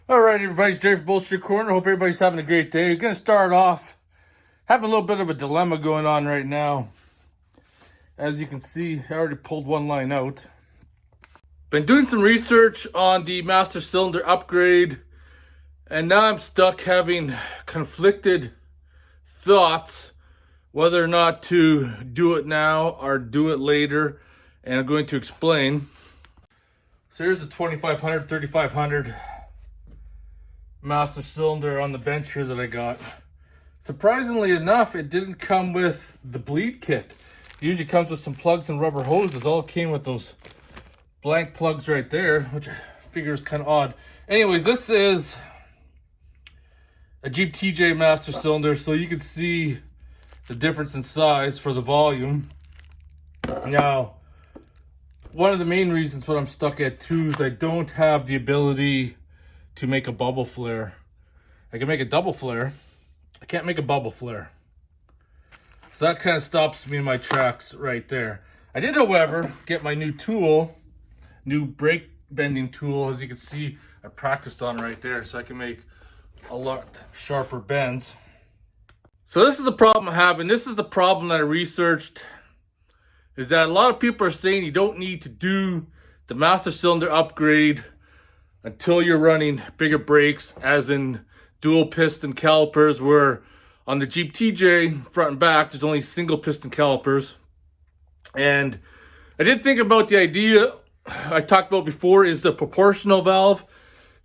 All right, everybody, it's Jay from Bullshit Corner. Hope everybody's having a great day. We're going to start off, have a little bit of a dilemma going on right now. As you can see, I already pulled one line out. Been doing some research on the master cylinder upgrade, and now I'm stuck having conflicted thoughts whether or not to do it now or do it later, and I'm going to explain. So here's the 2500, 3500 master cylinder on the bench here that I got. Surprisingly enough, it didn't come with the bleed kit. It usually comes with some plugs and rubber hoses. All came with those blank plugs right there, which I figure is kind of odd. Anyways, this is a Jeep TJ master cylinder, so you can see the difference in size for the volume. Now, one of the main reasons what I'm stuck at too is I don't have the ability to make a bubble flare. I can make a double flare. I can't make a bubble flare. So that kind of stops me in my tracks right there. I did, however, get my new tool, new brake bending tool. As you can see, I practiced on right there, so I can make a lot sharper bends. So this is the problem I have, and this is the problem that I researched, is that a lot of people are saying you don't need to do the master cylinder upgrade until you're running bigger brakes, as in dual piston calipers, where on the Jeep TJ front and back, there's only single piston calipers. And I did think about the idea I talked about before, is the proportional valve.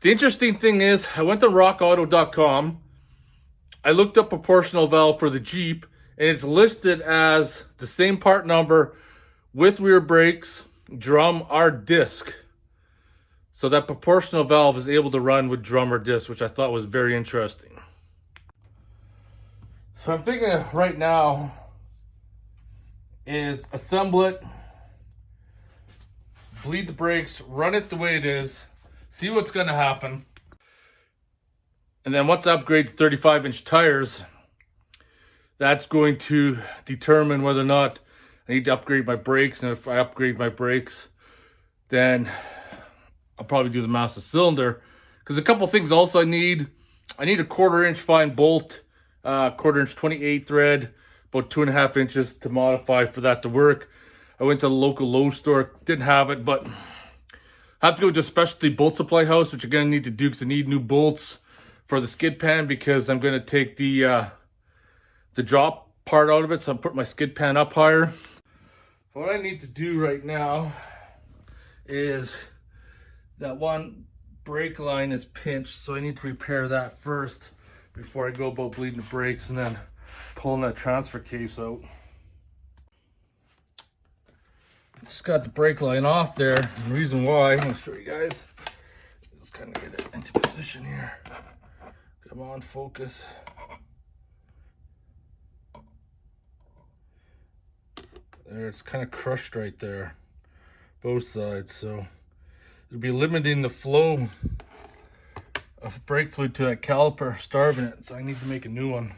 The interesting thing is, I went to rockauto.com. I looked up proportional valve for the Jeep, and it's listed as the same part number with rear brakes, drum, or disc. So that proportional valve is able to run with drum or disc, which I thought was very interesting. So I'm thinking right now is assemble it, bleed the brakes, run it the way it is, see what's going to happen. And then once I upgrade to 35-inch tires, that's going to determine whether or not I need to upgrade my brakes. And if I upgrade my brakes, then I'll probably do the master cylinder. Because a couple things also I need a 1/4-inch fine bolt, 1/4-inch 28 thread, about 2.5 inches to modify for that to work. I went to the local Lowe's store, didn't have it, but I have to go to a specialty bolt supply house, which I'm going to need to do because I need new bolts for the skid pan, because I'm going to take the drop part out of it, so I'm putting my skid pan up higher. What I need to do right now is that one brake line is pinched, so I need to repair that first before I go about bleeding the brakes and then pulling that transfer case out. Just got the brake line off there. The reason why, I'm going to show you guys, just kind of get it into position here. Come on, focus. There, it's kind of crushed right there, both sides, so it'll be limiting the flow of brake fluid to that caliper, starving it, so I need to make a new one.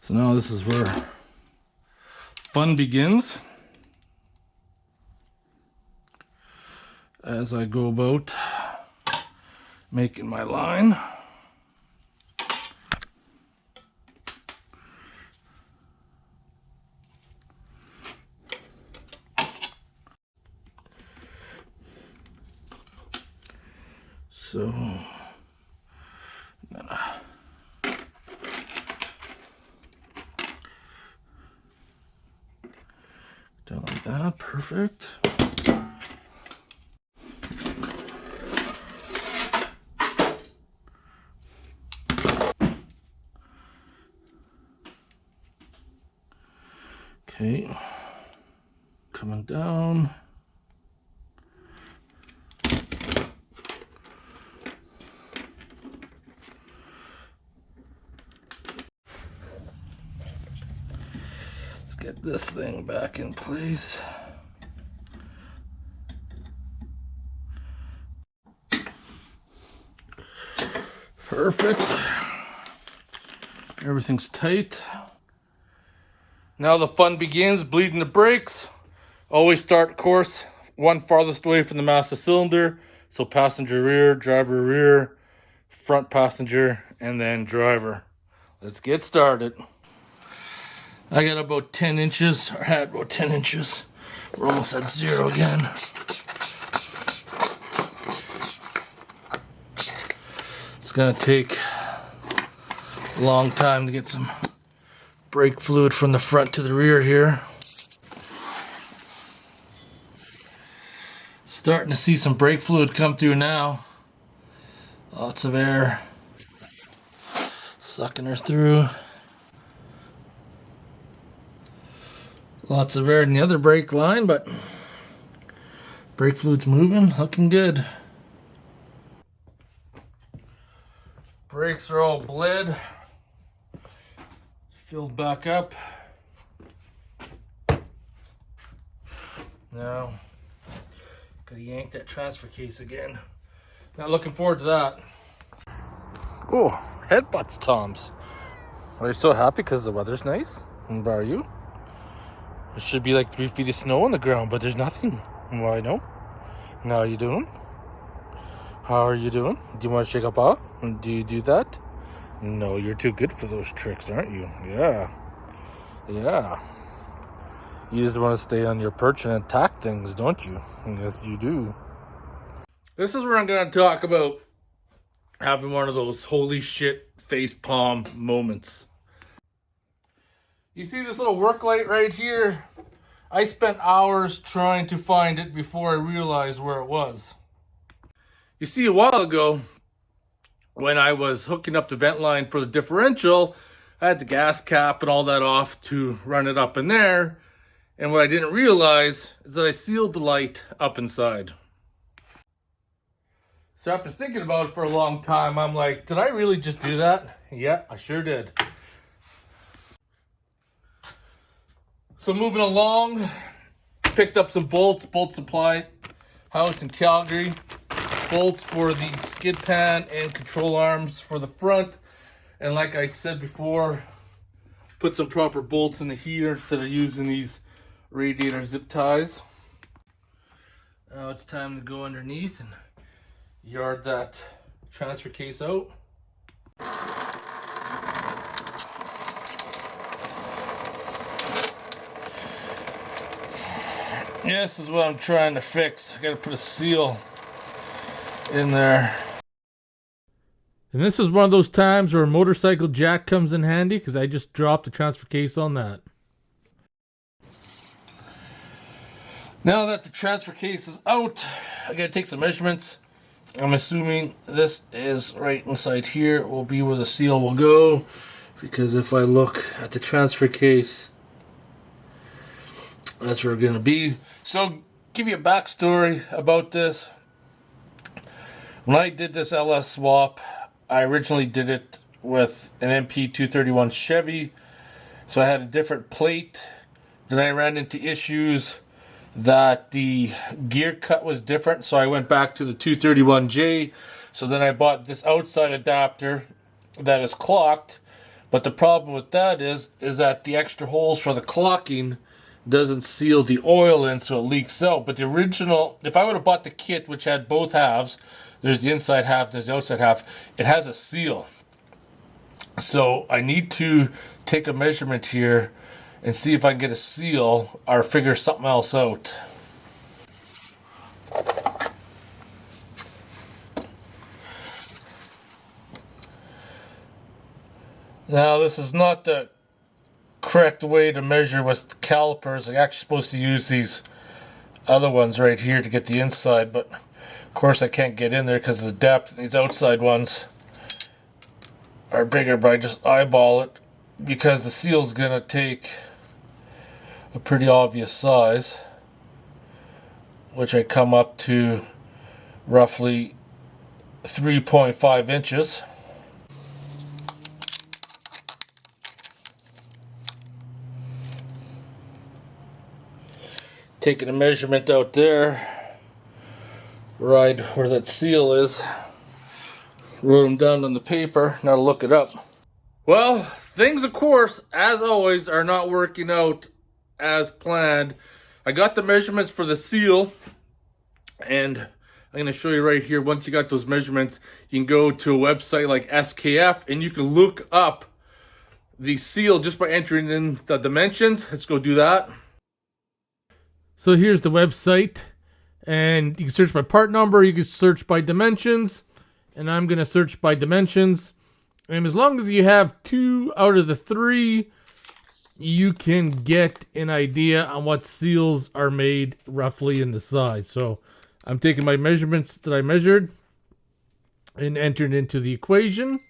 So now this is where fun begins, as I go about making my line. So I'm gonna down like that, perfect. Okay, coming down. Get this thing back in place. Perfect. Everything's tight. Now the fun begins, bleeding the brakes. Always start, of course, one farthest away from the master cylinder. So passenger rear, driver rear, front passenger, and then driver. Let's get started. I got about 10 inches, or had about 10 inches. We're almost at zero again. It's gonna take a long time to get some brake fluid from the front to the rear here. Starting to see some brake fluid come through now. Lots of air sucking her through. Lots of air in the other brake line, but brake fluid's moving, looking good. Brakes are all bled. Filled back up. Now, gotta yank that transfer case again. Not looking forward to that. Oh, headbutts, Toms. Are you so happy because the weather's nice? And are you? There should be like 3 feet of snow on the ground, but there's nothing. Why no? How are you doing? How are you doing? Do you want to shake up off? Do you do that? No, you're too good for those tricks, aren't you? Yeah. Yeah. You just want to stay on your perch and attack things, don't you? Yes, you do. This is where I'm going to talk about having one of those holy shit facepalm moments. You see this little work light right here? I spent hours trying to find it before I realized where it was. You see, a while ago, when I was hooking up the vent line for the differential, I had the gas cap and all that off to run it up in there. And what I didn't realize is that I sealed the light up inside. So after thinking about it for a long time, I'm like, did I really just do that? Yeah, I sure did. So moving along, picked up some bolts, bolt supply house in Calgary. Bolts for the skid pan and control arms for the front. And like I said before, put some proper bolts in the heater instead of using these radiator zip ties. Now it's time to go underneath and yard that transfer case out. This is what I'm trying to fix. I gotta put a seal in there. And this is one of those times where a motorcycle jack comes in handy because I just dropped the transfer case on that. Now that the transfer case is out, I gotta take some measurements. I'm assuming this is right inside here will be where the seal will go, because if I look at the transfer case, that's where it's gonna be. So give you a backstory about this. When I did this LS swap, I originally did it with an MP 231 Chevy, so I had a different plate. Then I ran into issues that the gear cut was different, so I went back to the 231J. So then I bought this outside adapter that is clocked, but the problem with that is that the extra holes for the clocking doesn't seal the oil in, so it leaks out. But the original, if I would have bought the kit which had both halves, there's the inside half, there's the outside half, it has a seal. So I need to take a measurement here and see if I can get a seal or figure something else out. Now this is not the correct way to measure with calipers. I'm actually supposed to use these other ones right here to get the inside, but of course I can't get in there because of the depth. These outside ones are bigger, but I just eyeball it because the seal's gonna take a pretty obvious size, which I come up to roughly 3.5 inches. Taking a measurement out there, right where that seal is, wrote them down on the paper. Now to look it up. Well, things of course, as always, are not working out as planned. I got the measurements for the seal And I'm going to show you right here. Once you got those measurements, you can go to a website like SKF and you can look up the seal just by entering in the dimensions. Let's go do that. So here's the website, and you can search by part number, you can search by dimensions, and I'm going to search by dimensions. And as long as you have 2 out of the 3, you can get an idea on what seals are made roughly in the size. So I'm taking my measurements that I measured and entered into the equation.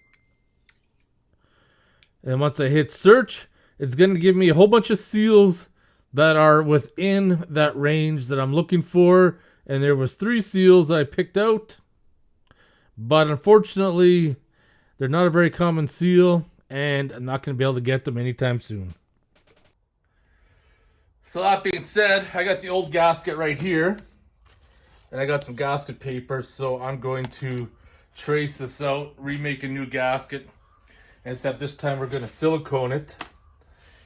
And once I hit search, it's going to give me a whole bunch of seals that are within that range that I'm looking for. And there was 3 seals that I picked out. But unfortunately, they're not a very common seal, and I'm not going to be able to get them anytime soon. So that being said, I got the old gasket right here. And I got some gasket paper, so I'm going to trace this out, remake a new gasket. And except this time we're going to silicone it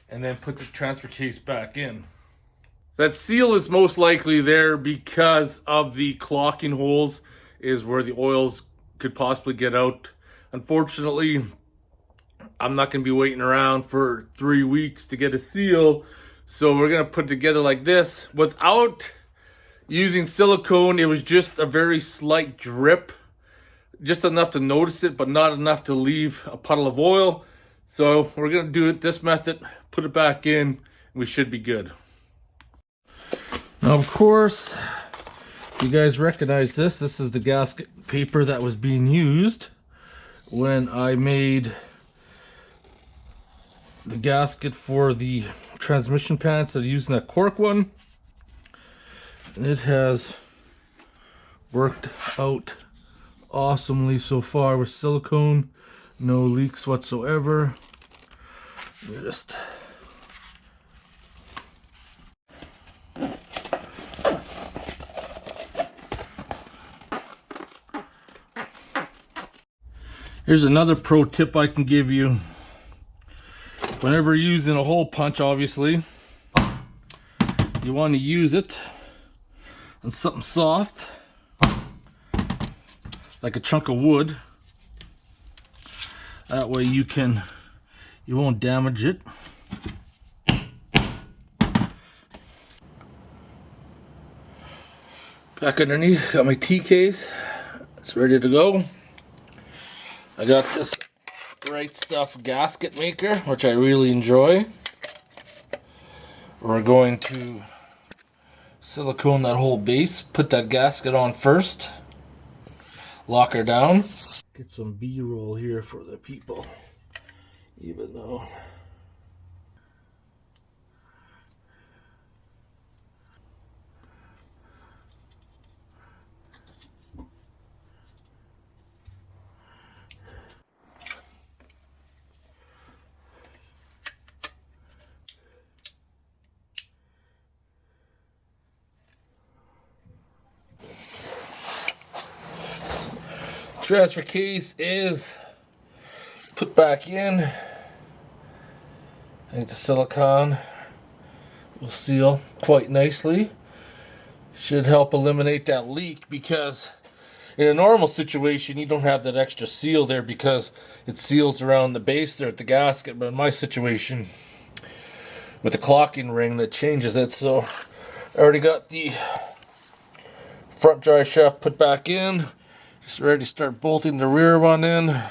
and then put the transfer case back in. That seal is most likely there because of the clocking holes is where the oils could possibly get out. Unfortunately, I'm not going to be waiting around for 3 weeks to get a seal. So we're going to put it together like this. Without using silicone, it was just a very slight drip. Just enough to notice it, but not enough to leave a puddle of oil. So we're going to do it this method, put it back in, and we should be good. Now, of course, you guys recognize this. This is the gasket paper that was being used when I made the gasket for the transmission pants that are using that cork one. And it has worked out awesomely so far with silicone. No leaks whatsoever. Just here's another pro tip I can give you. Whenever you're using a hole punch, obviously, you want to use it on something soft, like a chunk of wood. That way you won't damage it. Back underneath, got my tea case. It's ready to go. I got this Right Stuff gasket maker, which I really enjoy. We're going to silicone that whole base, put that gasket on first, lock her down. Get some B-roll here for the people, even though transfer case is put back in. I think the silicone will seal quite nicely. Should help eliminate that leak, because in a normal situation you don't have that extra seal there because it seals around the base there at the gasket. But in my situation, with the clocking ring, that changes it. So I already got the front dry shaft put back in. Just ready to start bolting the rear one in.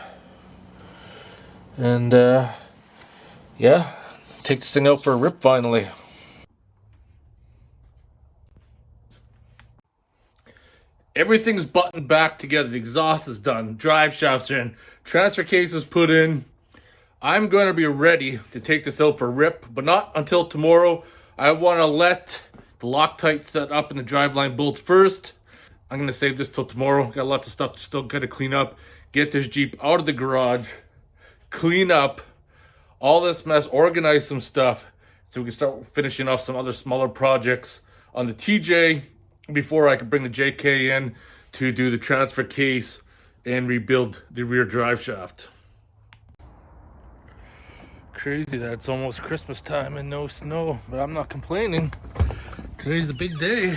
And yeah, take this thing out for a rip finally. Everything's buttoned back together. The exhaust is done. Drive shafts are in. Transfer case is put in. I'm going to be ready to take this out for a rip, but not until tomorrow. I want to let the Loctite set up in the driveline bolts first. I'm going to save this till tomorrow. Got lots of stuff to still got to clean up. Get this Jeep out of the garage. Clean up all this mess. Organize some stuff so we can start finishing off some other smaller projects on the TJ before I can bring the JK in to do the transfer case and rebuild the rear drive shaft. Crazy that it's almost Christmas time and no snow, but I'm not complaining. Today's the big day.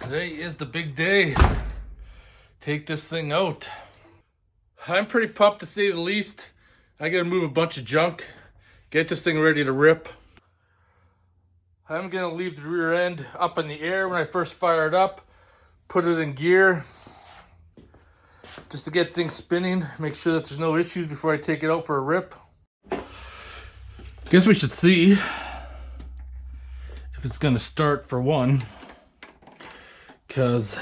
Today is the big day. Take this thing out. I'm pretty pumped to say the least. I gotta move a bunch of junk, get this thing ready to rip. I'm gonna leave the rear end up in the air when I first fire it up, put it in gear, just to get things spinning, make sure that there's no issues before I take it out for a rip. Guess we should see if it's gonna start for one, because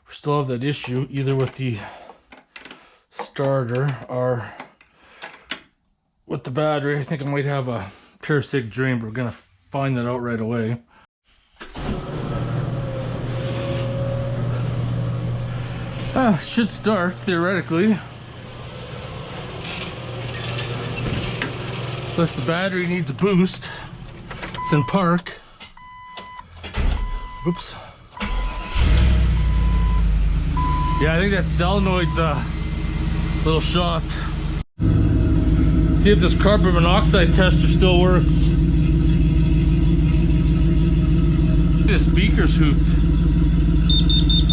we still have that issue either with the starter or with the battery. I think I might have a parasitic drain, but we're gonna find that out right away. Should start theoretically. Plus the battery needs a boost. It's in park. Oops. Yeah, I think that solenoid's a little shot. See if this carbon monoxide tester still works. This beaker's hooped.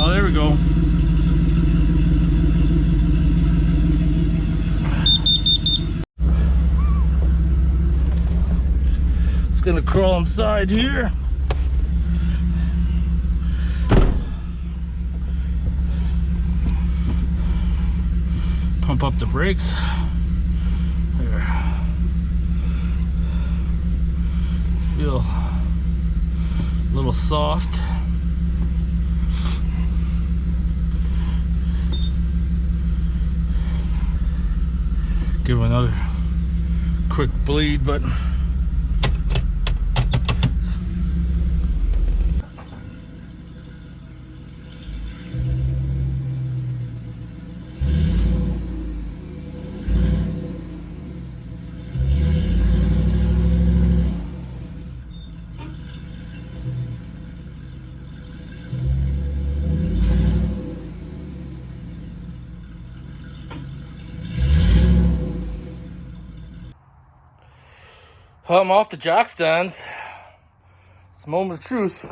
Oh, there we go. It's gonna crawl inside here. Pump up the brakes. There. Feel a little soft. Give it another quick bleed, but I'm off the jack stands. It's a moment of truth.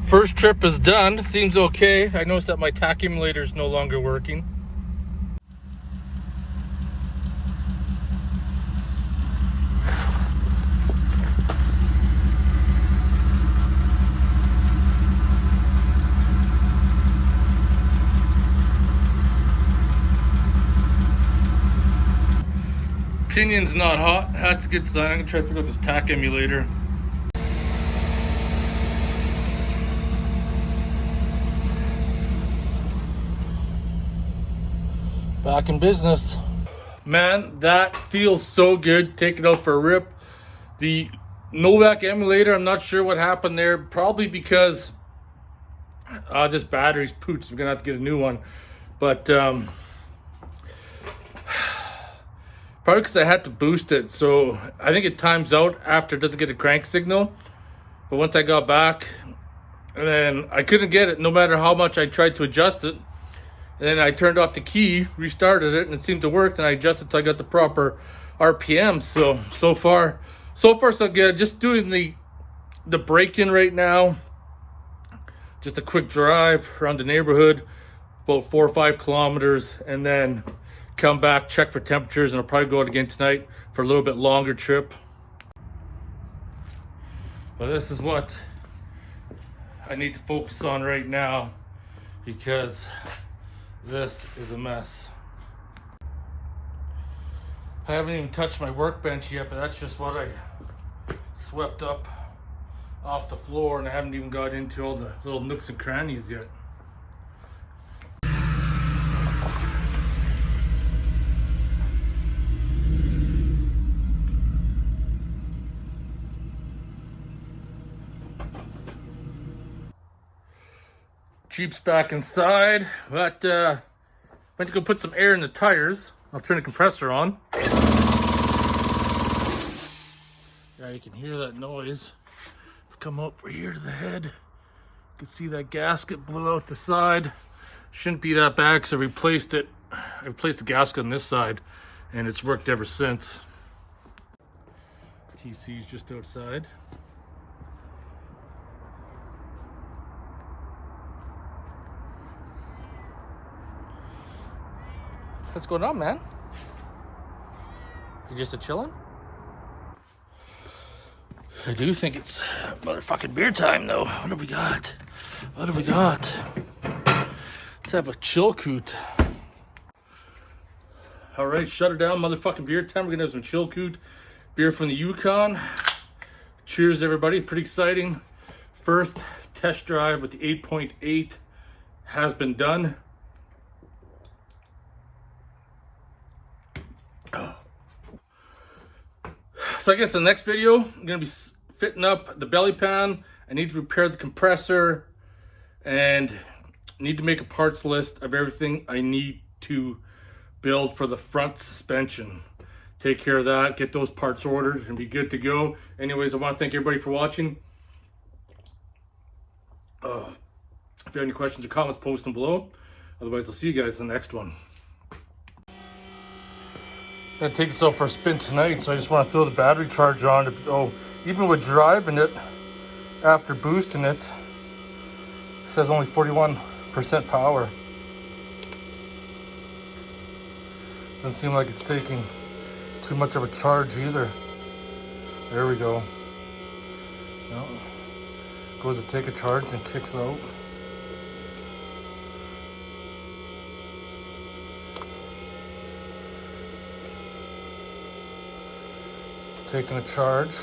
First trip is done. Seems okay. I noticed that my tachymulator is no longer working. Pinion's not hot. That's a good sign. I'm gonna try to figure out this tachymulator. Back in business. Man, that feels so good. Take it out for a rip. The Novak emulator, I'm not sure what happened there. Probably because this battery's poots. I'm gonna have to get a new one. But probably because I had to boost it. So I think it times out after it doesn't get a crank signal. But once I got back, and then I couldn't get it no matter how much I tried to adjust it. And then I turned off the key, restarted it, and it seemed to work. And I adjusted until I got the proper RPM. So far so good. Just doing the break-in right now. Just a quick drive around the neighborhood, about 4 or 5 kilometers, and then come back, check for temperatures, and I'll probably go out again tonight for a little bit longer trip. But this is what I need to focus on right now, because this is a mess. I haven't even touched my workbench yet, but that's just what I swept up off the floor, and I haven't even got into all the little nooks and crannies yet. Jeep's back inside, but went to go put some air in the tires. I'll turn the compressor on. Yeah, you can hear that noise. Come over here to the head. You can see that gasket blew out the side. Shouldn't be that bad because I replaced it. I replaced the gasket on this side, and it's worked ever since. TC's just outside. What's going on, man? You just chilling? I do think it's motherfucking beer time, though. What have we got? What have we got? Let's have a chill coot. All right, shut her down, motherfucking beer time. We're gonna have some chill coot beer from the Yukon. Cheers, everybody. Pretty exciting. First test drive with the 8.8 has been done. So I guess the next video, I'm going to be fitting up the belly pan. I need to repair the compressor and need to make a parts list of everything I need to build for the front suspension. Take care of that, get those parts ordered, and be good to go. Anyways, I want to thank everybody for watching. If you have any questions or comments, post them below. Otherwise, I'll see you guys in the next one. I'm gonna take this out for a spin tonight, so I just want to throw the battery charge on. Even with driving it, after boosting it, it says only 41% power. Doesn't seem like it's taking too much of a charge either. There we go. No. Goes to take a charge and kicks out. Taking a charge.